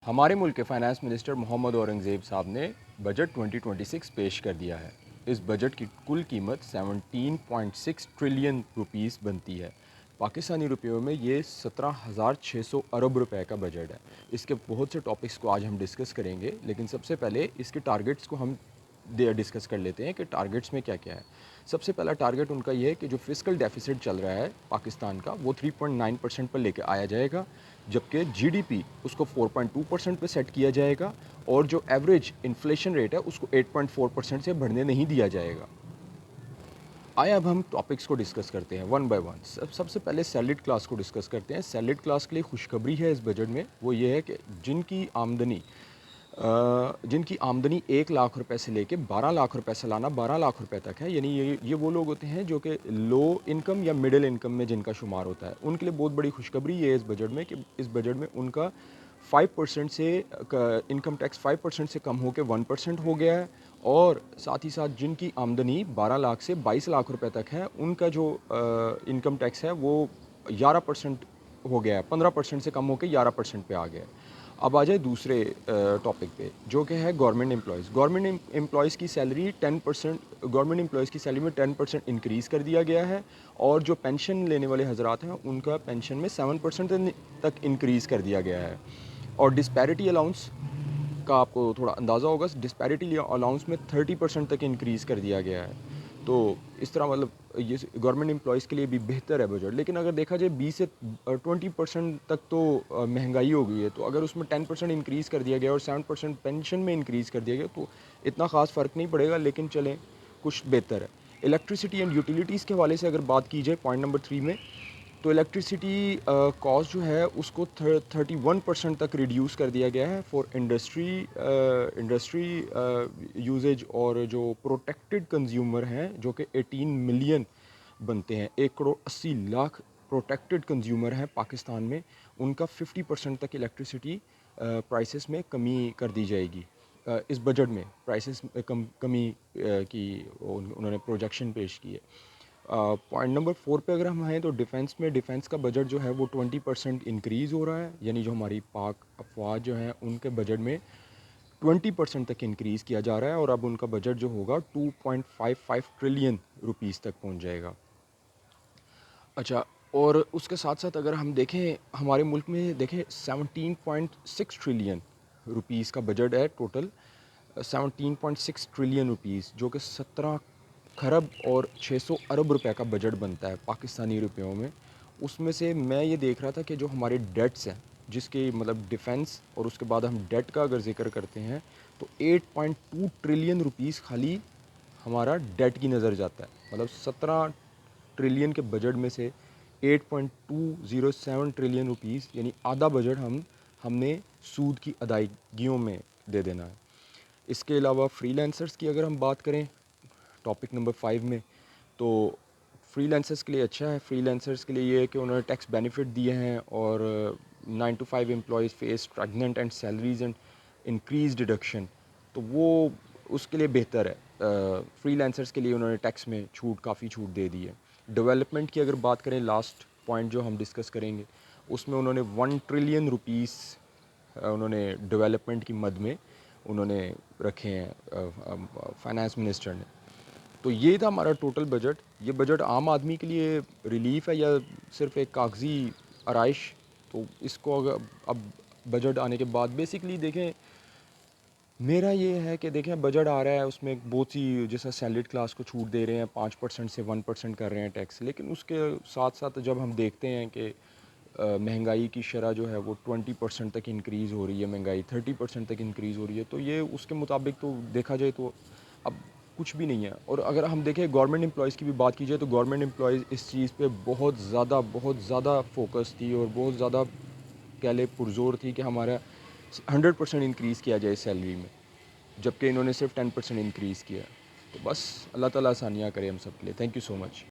ہمارے ملک کے finance minister Muhammad Aurangzeb صاحب نے بجٹ 2026 پیش کر دیا ہے۔ اس بجٹ کی کل قیمت 17.6 ٹریلین روپیز بنتی ہے۔ پاکستانی روپیوں میں یہ 17,600 ارب روپے کا بجٹ ہے۔ اس کے بہت سے ٹاپکس کو آج ہم ڈسکس کریں گے، لیکن سب سے پہلے اس کے ٹارگٹس کو ہم ڈسکس کر لیتے ہیں کہ ٹارگٹس میں کیا کیا ہے۔ سب سے پہلا ٹارگٹ ان کا یہ ہے کہ جو فسکل ڈیفیسٹ چل رہا ہے پاکستان کا، وہ 3.9% پر لے کے آیا جائے گا، جبکہ جی ڈی پی اس کو 4.2% پہ سیٹ کیا جائے گا، اور جو ایوریج انفلیشن ریٹ ہے اس کو 8.4% سے بڑھنے نہیں دیا جائے گا۔ آئے اب ہم ٹاپکس کو ڈسکس کرتے ہیں ون بائی ون۔ سب سے پہلے سیلڈ کلاس کو ڈسکس کرتے ہیں۔ سیلڈ کلاس کے لیے خوشخبری ہے اس بجٹ میں، وہ یہ ہے کہ جن کی آمدنی 1 لاکھ روپے سے لے کے 12 لاکھ روپے سالانہ 12 لاکھ روپے تک ہے، یعنی یہ وہ لوگ ہوتے ہیں جو کہ لو انکم یا مڈل انکم میں جن کا شمار ہوتا ہے، ان کے لیے بہت بڑی خوشخبری یہ ہے اس بجٹ میں کہ اس بجٹ میں ان کا 5% سے انکم ٹیکس 5% سے کم ہو کے 1% ہو گیا ہے، اور ساتھ ہی ساتھ جن کی آمدنی 12 لاکھ سے 22 لاکھ روپے تک ہے، ان کا جو انکم ٹیکس ہے وہ 11% ہو گیا ہے، 15% سے کم ہو کے 11% پہ آ گیا ہے۔ اب آ جائے دوسرے ٹاپک پہ، جو کہ ہے گورنمنٹ امپلائیز۔ گورنمنٹ امپلائیز کی سیلری 10% انکریز کر دیا گیا ہے، اور جو پینشن لینے والے حضرات ہیں ان کا پینشن میں 7% تک انکریز کر دیا گیا ہے۔ اور ڈسپیرٹی الاؤنس کا آپ کو تھوڑا اندازہ ہوگا، ڈسپیرٹی الاؤنس میں 30% تک انکریز کر دیا گیا ہے۔ تو اس طرح مطلب یہ گورنمنٹ امپلائیز کے لیے بھی بہتر ہے بجٹ۔ لیکن اگر دیکھا جائے 20 سے 20% تک تو مہنگائی ہو گئی ہے، تو اگر اس میں 10% انکریز کر دیا گیا اور 7% پینشن میں انکریز کر دیا گیا تو اتنا خاص فرق نہیں پڑے گا، لیکن چلیں کچھ بہتر ہے۔ الیکٹریسٹی اینڈ یوٹیلیٹیز کے حوالے سے اگر بات کی جائے پوائنٹ نمبر 3 میں، تو الیکٹریسٹی کاسٹ جو ہے اس کو 31% تک ریڈیوس کر دیا گیا ہے فار انڈسٹری یوزیج، اور جو پروٹیکٹڈ کنزیومر ہیں جو کہ 18 ملین بنتے ہیں، 1,80,00,000 پروٹیکٹڈ کنزیومر ہیں پاکستان میں، ان کا 50% تک الیکٹریسٹی پرائسز میں کمی کر دی جائے گی۔ اس بجٹ میں پرائسز کمی کی انہوں نے پروجیکشن پیش کی ہے۔ پوائنٹ نمبر 4 پہ اگر ہم آئیں تو ڈیفینس کا بجٹ جو ہے وہ 20% انکریز ہو رہا ہے، یعنی جو ہماری پاک افواج جو ہیں ان کے بجٹ میں 20% تک انکریز کیا جا رہا ہے، اور اب ان کا بجٹ جو ہوگا 2.55 ٹریلین روپیز تک پہنچ جائے گا۔ اچھا، اور اس کے ساتھ ساتھ اگر ہم دیکھیں ہمارے ملک میں دیکھیں 17.6 ٹریلین روپیز کا بجٹ ہے ٹوٹل، 17.6 ٹریلین روپیز، جو کہ 17 خرب اور 600 ارب روپے کا بجٹ بنتا ہے پاکستانی روپیوں میں۔ اس میں سے میں یہ دیکھ رہا تھا کہ جو ہمارے ڈیٹس ہیں، جس کی مطلب ڈیفنس، اور اس کے بعد ہم ڈیٹ کا اگر ذکر کرتے ہیں تو 8.2 ٹریلین روپیز خالی ہمارا ڈیٹ کی نظر جاتا ہے۔ مطلب 17 ٹریلین کے بجٹ میں سے 8.207 ٹریلین روپیز، یعنی آدھا بجٹ ہم نے سود کی ادائیگیوں میں دے دینا ہے۔ اس کے علاوہ فری لینسرز کی اگر ہم بات کریں ٹاپک نمبر 5 میں، تو فری لینسرز کے لیے اچھا ہے۔ فری لینسرز کے لیے یہ ہے کہ انہوں نے ٹیکس بینیفٹ دیے ہیں، اور 9 to 5 employees face stagnant and salaries and increase deduction, تو وہ اس کے لیے بہتر ہے۔ فری لینسرز کے لیے انہوں نے ٹیکس میں کافی چھوٹ دے دی ہے۔ ڈیولپمنٹ کی اگر بات کریں، لاسٹ پوائنٹ جو ہم ڈسکس کریں گے، اس میں انہوں نے 1 ٹریلین روپیز انہوں نے ڈیولپمنٹ کی مد میں انہوں نے رکھے ہیں فائنانس منسٹر نے۔ تو یہ تھا ہمارا ٹوٹل بجٹ۔ یہ بجٹ عام آدمی کے لیے ریلیف ہے یا صرف ایک کاغذی آرائش؟ تو اس کو اگر اب بجٹ آنے کے بعد بیسکلی دیکھیں، میرا یہ ہے کہ دیکھیں بجٹ آ رہا ہے، اس میں بہت سی جیسا سیلڈ کلاس کو چھوٹ دے رہے ہیں، 5% سے 1% کر رہے ہیں ٹیکس، لیکن اس کے ساتھ ساتھ جب ہم دیکھتے ہیں کہ مہنگائی کی شرح جو ہے وہ 20% تک انکریز ہو رہی ہے، مہنگائی 30% تک انکریز ہو رہی ہے، تو یہ اس کے مطابق تو دیکھا جائے تو اب کچھ بھی نہیں ہے۔ اور اگر ہم دیکھیں گورنمنٹ امپلائیز کی بھی بات کی جائے تو گورنمنٹ امپلائیز اس چیز پہ بہت زیادہ فوکس تھی، اور بہت زیادہ کہہ لے پرزور تھی کہ ہمارا 100% انکریز کیا جائے سیلری میں، جبکہ انہوں نے صرف 10% انکریز کیا۔ تو بس اللہ تعالیٰ آسانیاں کرے ہم سب کے لیے۔ Thank you so much.